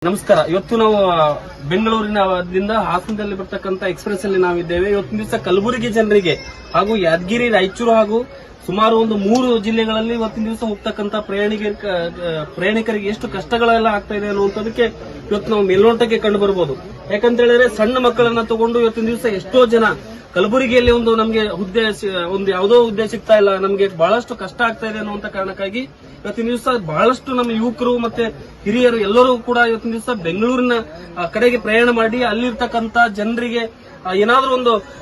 ನಮಸ್ಕಾರ. ಇವತ್ತು ನಾವು ಬೆಂಗಳೂರಿನಿಂದ ಹಾಸನದಲ್ಲಿ ಬರ್ತಕ್ಕಂಥ ಎಕ್ಸ್ಪ್ರೆಸ್ ಅಲ್ಲಿ ನಾವಿದ್ದೇವೆ. ಇವತ್ತಿನ ದಿವಸ ಕಲಬುರಗಿ ಜನರಿಗೆ ಹಾಗೂ ಯಾದಗಿರಿ, ರಾಯಚೂರು ಹಾಗೂ ಸುಮಾರು ಒಂದು 3 ಜಿಲ್ಲೆಗಳಲ್ಲಿ ಇವತ್ತಿನ ದಿವಸ ಹೋಗ್ತಕ್ಕಂಥ ಪ್ರಯಾಣಿಕರಿಗೆ ಎಷ್ಟು ಕಷ್ಟಗಳೆಲ್ಲ ಆಗ್ತಾ ಇದೆ ಅನ್ನುವಂಥದಕ್ಕೆ ಇವತ್ತು ನಾವು ಮೇಲ್ನೋಟಕ್ಕೆ ಕಂಡು ಬರಬಹುದು. ಯಾಕಂತ ಹೇಳಿದ್ರೆ ಸಣ್ಣ ಮಕ್ಕಳನ್ನ ತಗೊಂಡು ಇವತ್ತಿನ ದಿವಸ ಎಷ್ಟೋ ಜನ ಕಲಬುರಗಿಯಲ್ಲಿ ನಮಗೆ ಹುದ್ದೆ ಯಾವುದೋ ಹುದ್ದೆ ಸಿಗ್ತಾ ಇಲ್ಲ, ನಮಗೆ ಬಹಳಷ್ಟು ಕಷ್ಟ ಆಗ್ತಾ ಇದೆ ಅನ್ನುವಂತ ಕಾರಣಕ್ಕಾಗಿ ಇವತ್ತಿನ ದಿವಸ ಬಹಳಷ್ಟು ನಮ್ಮ ಯುವಕರು ಮತ್ತೆ ಹಿರಿಯರು ಎಲ್ಲರೂ ಕೂಡ ಇವತ್ತಿನ ದಿವಸ ಬೆಂಗಳೂರಿನ ಕಡೆಗೆ ಪ್ರಯಾಣ ಮಾಡಿ ಅಲ್ಲಿರ್ತಕ್ಕಂಥ ಜನರಿಗೆ ಏನಾದ್ರೂ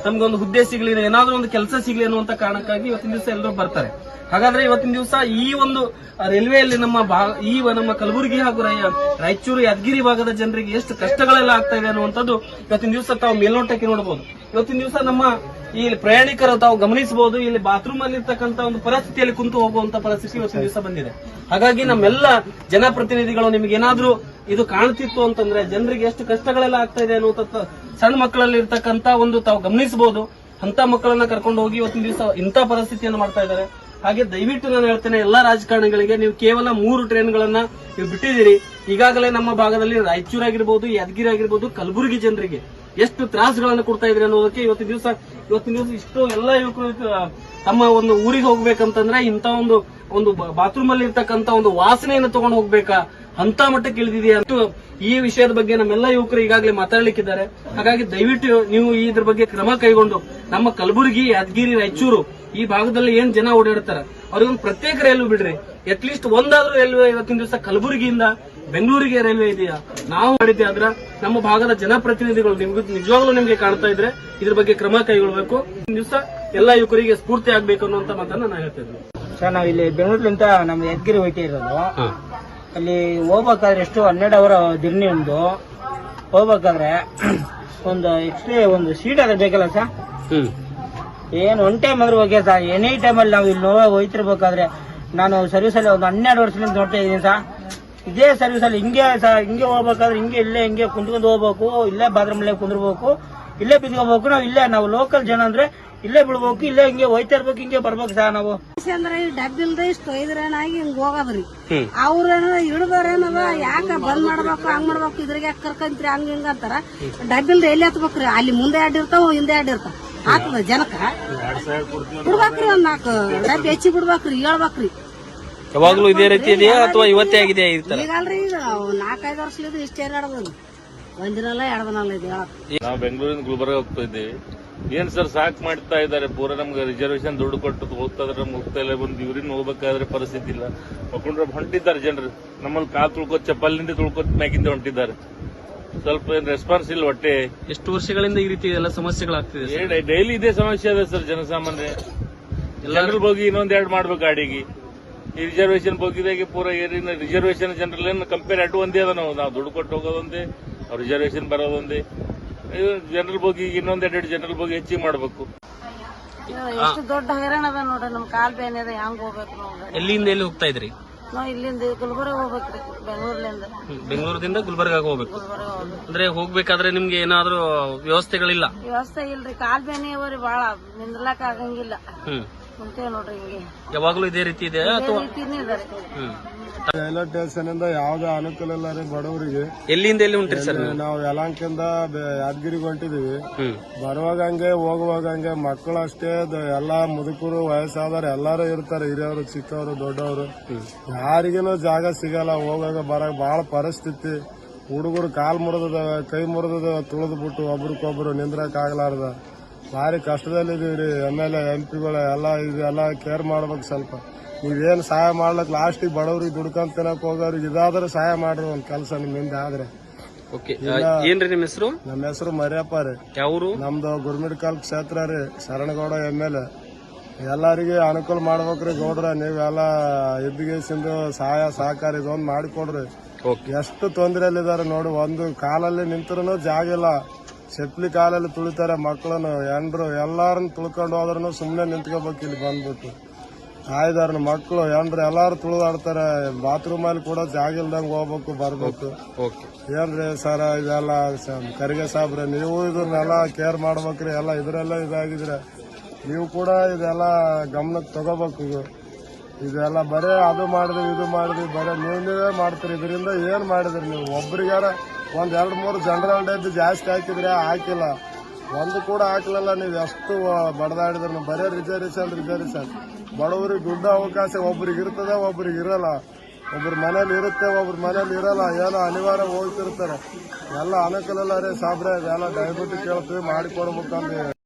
ನಮ್ಗೊಂದು ಹುದ್ದೆ ಸಿಗಲಿ, ಏನಾದ್ರೂ ಒಂದು ಕೆಲಸ ಸಿಗಲಿ ಅನ್ನುವಂತ ಕಾರಣಕ್ಕಾಗಿ ಇವತ್ತಿನ ದಿವಸ ಎಲ್ಲರೂ ಬರ್ತಾರೆ. ಹಾಗಾದ್ರೆ ಇವತ್ತಿನ ದಿವಸ ಈ ಒಂದು ರೈಲ್ವೆಯಲ್ಲಿ ನಮ್ಮ ಕಲಬುರಗಿ ಹಾಗೂ ರಾಯಚೂರು, ಯಾದಗಿರಿ ಭಾಗದ ಜನರಿಗೆ ಎಷ್ಟು ಕಷ್ಟಗಳೆಲ್ಲ ಆಗ್ತಾ ಇದೆ ಅನ್ನುವಂಥದ್ದು ಇವತ್ತಿನ ದಿವಸ ತಾವು ಮೇಲ್ನೋಟಕ್ಕೆ ನೋಡಬಹುದು. ಇವತ್ತಿನ ದಿವಸ ನಮ್ಮ ಈ ಪ್ರಯಾಣಿಕರು ತಾವು ಗಮನಿಸಬಹುದು, ಇಲ್ಲಿ ಬಾತ್ರೂಮ್ ಅಲ್ಲಿ ಇರ್ತಕ್ಕಂಥ ಒಂದು ಪರಿಸ್ಥಿತಿಯಲ್ಲಿ ಕುಂತು ಹೋಗುವಂತ ಪರಿಸ್ಥಿತಿ ಇವತ್ತಿನ ದಿವಸ ಬಂದಿದೆ. ಹಾಗಾಗಿ ನಮ್ಮೆಲ್ಲ ಜನಪ್ರತಿನಿಧಿಗಳು ನಿಮ್ಗೆ ಏನಾದ್ರೂ ಇದು ಕಾಣ್ತಿತ್ತು ಅಂತಂದ್ರೆ ಜನರಿಗೆ ಎಷ್ಟು ಕಷ್ಟಗಳೆಲ್ಲ ಆಗ್ತಾ ಇದೆ ಅನ್ನುವಂಥ ಸಣ್ಣ ಮಕ್ಕಳಲ್ಲಿ ಇರ್ತಕ್ಕಂಥ ತಾವು ಗಮನಿಸಬಹುದು. ಅಂತ ಮಕ್ಕಳನ್ನ ಕರ್ಕೊಂಡು ಹೋಗಿ ಇವತ್ತಿನ ದಿವಸ ಇಂಥ ಪರಿಸ್ಥಿತಿಯನ್ನು ಮಾಡ್ತಾ ಇದ್ದಾರೆ. ಹಾಗೆ ದಯವಿಟ್ಟು ನಾನು ಹೇಳ್ತೇನೆ, ಎಲ್ಲಾ ರಾಜಕಾರಣಿಗಳಿಗೆ ನೀವು ಕೇವಲ 3 ಟ್ರೈನ್ಗಳನ್ನ ನೀವು ಬಿಟ್ಟಿದ್ದೀರಿ. ಈಗಾಗಲೇ ನಮ್ಮ ಭಾಗದಲ್ಲಿ ರಾಯಚೂರು ಆಗಿರ್ಬೋದು, ಯಾದಗಿರಿ ಆಗಿರ್ಬೋದು, ಕಲಬುರಗಿ ಜನರಿಗೆ ಎಷ್ಟು ತ್ರಾಸಗಳನ್ನು ಕೊಡ್ತಾ ಇದ್ರಿ ಅನ್ನೋದಕ್ಕೆ ಇವತ್ತಿನ ದಿವಸ ಇಷ್ಟು ಎಲ್ಲ ಯುವಕರು ತಮ್ಮ ಒಂದು ಊರಿಗೆ ಹೋಗ್ಬೇಕಂತಂದ್ರೆ ಇಂಥ ಒಂದು ಬಾತ್ರೂಮ್ ಅಲ್ಲಿ ಇರ್ತಕ್ಕಂಥ ಒಂದು ವಾಸನೆಯನ್ನು ತಗೊಂಡು ಹೋಗ್ಬೇಕಾ ಅಂತ ಮಟ್ಟಕ್ಕೆ ಇಳಿದಿದೆಯಾ ಅಂತ ಈ ವಿಷಯದ ಬಗ್ಗೆ ನಮ್ಮೆಲ್ಲ ಯುವಕರು ಈಗಾಗಲೇ ಮಾತಾಡ್ಲಿಕ್ಕಿದ್ದಾರೆ. ಹಾಗಾಗಿ ದಯವಿಟ್ಟು ನೀವು ಇದ್ರ ಬಗ್ಗೆ ಕ್ರಮ ಕೈಗೊಂಡು ನಮ್ಮ ಕಲಬುರಗಿ, ಯಾದಗಿರಿ, ರಾಯಚೂರು ಈ ಭಾಗದಲ್ಲಿ ಏನ್ ಜನ ಓಡಾಡ್ತಾರೆ ಅವ್ರಿಗೊಂದು ಪ್ರತ್ಯೇಕ ರೈಲ್ವೆ ಬಿಡ್ರಿ. ಅಟ್ಲೀಸ್ಟ್ ಒಂದಾದ್ರೂ ರೈಲ್ವೆ ಇವತ್ತಿನ ದಿವಸ ಕಲಬುರಗಿಯಿಂದ ಬೆಂಗಳೂರಿಗೆ ರೈಲ್ವೆ ಇದೆಯಾ ನಾವು ಮಾಡಿದ್ದೆ ಆದ್ರೆ ನಮ್ಮ ಭಾಗದ ಜನಪ್ರತಿನಿಧಿಗಳು ನಿಜವಾಗ್ಲೂ ನಿಮ್ಗೆ ಕಾಣ್ತಾ ಇದ್ರೆ ಇದ್ರ ಬಗ್ಗೆ ಕ್ರಮ ಕೈಗೊಳ್ಳಬೇಕು. ದಿವಸ ಎಲ್ಲಾ ಯುವಕರಿಗೆ ಸ್ಫೂರ್ತಿ ಆಗ್ಬೇಕು ಅನ್ನುವಂತ ಮಾತನ್ನ ನಾನು ಹೇಳ್ತಿದ್ದೆ. ಸರ್, ನಾವ್ ಇಲ್ಲಿ ಬೆಂಗಳೂರಿನಿಂದ ನಮ್ಮ ಯಾದಗಿರಿ ಹೋಯ್ತಾ ಇರೋದು. ಅಲ್ಲಿ ಹೋಗ್ಬೇಕಾದ್ರೆ ಎಷ್ಟು 12 ಅವರ್ ದಿರ್ನಿ ಹೋಗ್ಬೇಕಾದ್ರೆ ಒಂದು ಸೀಟ್ ಅದ ಬೇಕಲ್ಲ ಸರ್. ಏನ್ ಒನ್ ಟೈಮ್ ಅಂದ್ರೆ ಹೋಗ್ಯ ಸರ್. ಎನಿ ಟೈಮಲ್ಲಿ ನಾವು ಇಲ್ಲಿ ಹೋಯ್ತಿರ್ಬೇಕಾದ್ರೆ ನಾನು ಸರ್ವಿಸ್ ಅಲ್ಲಿ ಒಂದು 12 ವರ್ಷದಿಂದ ನೋಡ್ತಾ ಇದ್ದೀನಿ ಸರ್. ಇದೇ ಸರ್ವಿಸ್ ಅಲ್ಲಿ ಹಿಂಗೆ ಹೋಗ್ಬೇಕಾದ್ರೆ ಹಿಂಗೆ ಕುಂತ್ಕೊಂಡು ಹೋಗ್ಬೇಕು, ಇಲ್ಲೇ ಬಾತ್ರೂಮ್ ಕುಂದಿರ್ಬೇಕು, ಇಲ್ಲೇ ಬಿದ್ಕೋಬೇಕು. ನಾವು ಲೋಕಲ್ ಜನ ಅಂದ್ರೆ ಇಲ್ಲೇ ಬಿಡ್ಬೇಕು, ಇಲ್ಲೇ ಹಿಂಗೆ ಹೋಯ್ತಾ ಇರ್ಬೇಕು, ಹಿಂಗೆ ಬರ್ಬೇಕು ಸರ್. ನಾವು ಅಂದ್ರೆ ಡಬ್ಬಿಲ್ದ ಇಷ್ಟು ಐದ್ರೇನಾಗಿ ಹಿಂಗ್ ಹೋಗದ್ರಿ. ಅವ್ರೇನ ಹಿಡ್ದಾರೇನದ ಯಾಕ ಬಂದ್ ಮಾಡ್ಬೇಕು, ಹಂಗ್ ಮಾಡ್ಬೇಕು, ಇದ್ರಿಗೆ ಕರ್ಕಂತ್ರಿ ಹಂಗ ಹಿಂಗ ಅಂತಾರ. ಡಬ್ಬಿಲ್ದ ಎಲ್ಲಿ ಹತ್ಬೇಕ್ರಿ? ಅಲ್ಲಿ ಮುಂದೆ ಅಡ್ಡಿರ್ತಾವ, ಹಿಂದೆ ಅಡ್ಡಿರ್ತಾವ. ಆತದ ಜನಕ್ಕ ಬಿಡ್ಬೇಕ್ರಿ, ಒಂದ್ 4 ಡಬ್ಬಿ ಹೆಚ್ಚಿ ಬಿಡ್ಬೇಕ್ರಿ, ಹೇಳ್ಬೇಕ್ರಿ. ಯಾವಾಗ್ಲೂ ಇದೇ ರೀತಿ ಇದೆಯಾ ಅಥವಾ ಇವತ್ತೇ ಆಗಿದೆ? ಈಗಲ್ರಿ, ಈಗ 4-5 ವರ್ಷಲಿಂದ ಇಷ್ಟೇ ನಡೆದದು. ಒಂದಿನಲ್ಲ 2 ದಿನಲ್ಲ ಇದೆ. ನಾವು ಬೆಂಗಳೂರಿಂದ ಗುಲ್ಬರ್ಗ ಹೋಗ್ತಾ ಇದ್ದೇವೆ. ಏನ್ ಸರ್ ಸಾಕ್ ಮಾಡ್ತಾ ಇದ್ದಾರೆ. ಪೂರ ನಮ್ಗೆ ರಿಸರ್ವೇಶನ್ ದುಡ್ಡು ಕೊಟ್ಟು ಹೋಗ್ತಾ ಇದ್ರೆ ನಮ್ಗೆ ಹೋಗ್ತಾ ಇಲ್ಲ. ಬಂದು ಇವ್ರಿನ ಹೋಗ್ಬೇಕಾದ್ರೆ ಪರಿಸ್ಥಿತಿ ಇಲ್ಲ. ಮಕ್ಕೊಂಡ್ರೆ ಹೊಂಟಿದ್ದಾರೆ ಜನರು. ನಮ್ಮಲ್ಲಿ ಕಾಲು ತುಳ್ಕೋತ್ ಚಪ್ಪಲಿನಿಂದ ತುಳ್ಕೋತ್ ಮ್ಯಾಗಿಂದ ಹೊಂಟಿದ್ದಾರೆ. ಸ್ವಲ್ಪ ಏನ್ ರೆಸ್ಪಾನ್ಸ್ ಇಲ್ಲ ಹೊಟ್ಟೆ. ಎಷ್ಟು ವರ್ಷಗಳಿಂದ ಈ ರೀತಿ ಎಲ್ಲ ಸಮಸ್ಯೆಗಳಾಗ್ತಿದೆ? ಡೈಲಿ ಇದೇ ಸಮಸ್ಯೆ ಅದ ಸರ್. ಜನಸಾಮಾನ್ಯ ಜನರಲ್ ಹೋಗಿ ಇನ್ನೊಂದ್ 2 ಮಾಡ್ಬೇಕು ಗಾಡಿಗೆ. ಈ ರಿಸರ್ವೇಶನ್ ಹೋಗಿದಾಗೆ ಪೂರ ಏರಿನ ರಿಸರ್ವೇಶನ್ ಜನರಲ್ ಕಂಪೇರ್ ಅಡ್ಡು ಒಂದೇ ಅದ. ನಾವು ದುಡ್ಡು ಕೊಟ್ಟು ಹೋಗೋದೊಂದೇ, ಅವ್ರ ರಿಸರ್ವೇಶನ್ ಬರೋದೊಂದೇ. ಜನರಲ್ ಬೋಗಿ ಇನ್ನೊಂದ್ 2 ಜನರಲ್ ಬೋಗಿ ಹೆಚ್ಚಿಗೆ ಮಾಡ್ಬೇಕು. ಎಷ್ಟು ದೊಡ್ಡ ಹೈರಾಣ ಅದ ನೋಡ್ರಿ. ನಮ್ ಕಾಲ್ ಬೇನೆ ಅದ, ಹೆಂಗ್ ಹೋಗ್ಬೇಕು ನೋಡ್ರಿ. ಎಲ್ಲಿಂದ ಎಲ್ಲಿ ಹೋಗ್ತಾ ಇದ್ರಿ? ನಾವ್ ಇಲ್ಲಿಂದ ಗುಲ್ಬರ್ಗ ಹೋಗ್ಬೇಕ್ರಿ, ಬೆಂಗಳೂರಿಂದ ಗುಲ್ಬರ್ಗಾಗ ಹೋಗ್ಬೇಕು. ಅಂದ್ರೆ ಹೋಗ್ಬೇಕಾದ್ರೆ ನಿಮ್ಗೆ ಏನಾದ್ರೂ ವ್ಯವಸ್ಥೆಗಳಿಲ್ಲ? ವ್ಯವಸ್ಥೆ ಇಲ್ರಿ, ಕಾಲ್ ಬೇನೆ ಅವರಿ ಬಾಳ ನಿಂದ್ರಲಾಕ ಆಗಂಗಿಲ್ಲ. ಕುಂತೇವ್ ನೋಡ್ರಿ ಹಿಂಗೆ. ಯಾವಾಗ್ಲೂ ಇದೇ ರೀತಿ ಇದೆ ಅಥವಾ? ರೈಲ್ವೆ ಸ್ಟೇಷನ್ ಇಂದ ಯಾವ್ದೇ ಅನುಕೂಲ ಇಲ್ಲ ರೀ ಬಡವರಿಗೆ. ಎಲ್ಲಿಂದ ಎಲ್ಲಿ ಉಂಟ್ರಿ ಸರ್? ನಾವು ಯಲಹಂಕದಿಂದ ಯಾದಗಿರಿಗೆ ಹೊಂಟಿದೀವಿ. ಬರುವಾಗ ಹಂಗೆ ಹೋಗುವಾಗ ಹಂಗೆ. ಮಕ್ಕಳು ಅಷ್ಟೇ, ಎಲ್ಲಾ ಮುದುಕರು, ವಯಸ್ಸಾದವ್ರು ಎಲ್ಲಾರು ಇರ್ತಾರೆ. ಹಿರಿಯವರು, ಚಿಕ್ಕವರು, ದೊಡ್ಡವರು. ಯಾರಿಗೇನು ಜಾಗ ಸಿಗಲ್ಲ. ಹೋಗಾಗ ಬರಾಗ ಬಹಳ ಪರಿಸ್ಥಿತಿ. ಹುಡುಗರು ಕಾಲ್ ಮುರಿದವ, ಕೈ ಮುರಿದವ, ತುಳಿದು ಬಿಟ್ಟು ಒಬ್ರಿಗೊಬ್ರು ನಿಂದ್ರಕ್ ಆಗ್ಲಾರ್ದ ಭಾರಿ ಕಷ್ಟದಲ್ಲಿದೀವ್ರಿ. MLA MP ಇದೆಲ್ಲ ಕೇರ್ ಮಾಡ್ಬೇಕು ಸ್ವಲ್ಪ. ನೀವೇನ್ ಸಹಾಯ ಮಾಡ್ಲಕ್ ಲಾಸ್ಟಿಗೆ ಬಡವ್ರಿಗೆ ದುಡ್ಕೊಂಡ್ ತಿನ್ನಕ್ ಹೋಗೋರಿಗೆ ಇದಾದ್ರೆ ಸಹಾಯ ಮಾಡ್ರಿ ಒಂದ್ ಕೆಲಸ ನಿಮ್ಮಿಂದ ಆದ್ರೆ. ಏನ್ರಿ ನಿಮ್ಮ ಹೆಸರು? ನಮ್ಮ ಹೆಸರು ಮರಿಯಪ್ಪ ರೀ. ಯಾವ್ರು? ನಮ್ದು ಗುರ್ಮಿಡ್ಕಲ್ ಕ್ಷೇತ್ರ ರೀ. ಶರಣಗೌಡ MLA. ಎಲ್ಲರಿಗೆ ಅನುಕೂಲ ಮಾಡ್ಬೇಕ್ರಿ ಗೌಡ್ರ. ನೀವೆಲ್ಲ ಇದ್ದಿಗೆಸಿಂದು ಸಹಾಯ ಸಹಕಾರ ಇದೊಂದು ಮಾಡಿಕೊಡ್ರಿ. ಎಷ್ಟು ತೊಂದರೆಯಲ್ಲಿದ್ದಾರೆ ನೋಡಿ. ಒಂದು ಕಾಲಲ್ಲಿ ನಿಂತ್ರು ಜಾಗ ಇಲ್ಲ. ಚಪ್ಲಿ ಕಾಲಲ್ಲಿ ತುಳಿತಾರೆ ಮಕ್ಕಳನ್ನು, ಎಂಡ್ರು ಎಲ್ಲಾರನ್ನ ತುಳ್ಕೊಂಡು ಹೋದ್ರೂ ಸುಮ್ನೆ ನಿಂತ್ಕೋಬೇಕು ಇಲ್ಲಿ ಬಂದ್ಬಿಟ್ಟು. ಆಯ್ದಾರ ಮಕ್ಕಳು, ಎಂಡ್ರು ಎಲ್ಲಾರು ತುಳಿದಾಡ್ತಾರೆ. ಬಾತ್ರೂಮ್ ಅಲ್ಲಿ ಕೂಡ ಜಾಗ ಇಲ್ದಂಗ್ ಹೋಗ್ಬೇಕು ಬರ್ಬೇಕು. ಏನ್ರಿ ಸರ ಇದೆಲ್ಲ ಕರಿಗೆ ಸಾಬ್ರೆ, ನೀವು ಇದನ್ನೆಲ್ಲ ಕೇರ್ ಮಾಡ್ಬೇಕ್ರಿ. ಎಲ್ಲ ಇದ್ರೆಲ್ಲ ಇದಾಗಿದ್ರೆ ನೀವು ಕೂಡ ಇದೆಲ್ಲ ಗಮನಕ್ಕೆ ತಗೋಬೇಕು. ಇದೆಲ್ಲ ಬರೇ ಅದು ಮಾಡಿದ್ವಿ ಇದು ಮಾಡಿದ್ವಿ ಬರೇ ನೀವೇ ಮಾಡ್ತೀರಿ. ಇದರಿಂದ ಏನ್ ಮಾಡಿದ್ರಿ ನೀವು? ಒಬ್ರಿಗಾರ ಒಂದ್ 2-3 ಜನರಲ್ ಡಬ್ಬಿ ಜಾಸ್ತಿ ಹಾಕಿದ್ರೆ ಹಾಕಿಲ್ಲ, ಒಂದು ಕೂಡ ಹಾಕ್ಲಿಲ್ಲ. ನೀವು ಎಷ್ಟು ಬಡದಾಡಿದ್ರು ಬರೇ ರಿಸರ್ವೇಶನ್. ಬಡವರಿಗೆ ದುಡ್ಡು ಅವಕಾಶ ಒಬ್ರಿಗೆ ಇರ್ತದೆ, ಒಬ್ರಿಗೆ ಇರಲ್ಲ. ಒಬ್ರ ಮನೇಲಿ ಇರುತ್ತೆ, ಒಬ್ರ ಮನೇಲಿ ಇರಲ್ಲ. ಏನೋ ಅನಿವಾರ್ಯ ಹೋಗ್ತಿರ್ತಾರೆ. ಎಲ್ಲ ಅನುಕೂಲ ರೀ ಸಾಬ್ರೆ. ಎಲ್ಲ ದಯವಿಟ್ಟು ಕೇಳ್ತೀವಿ, ಮಾಡಿಕೊಡ್ಬೇಕಂತ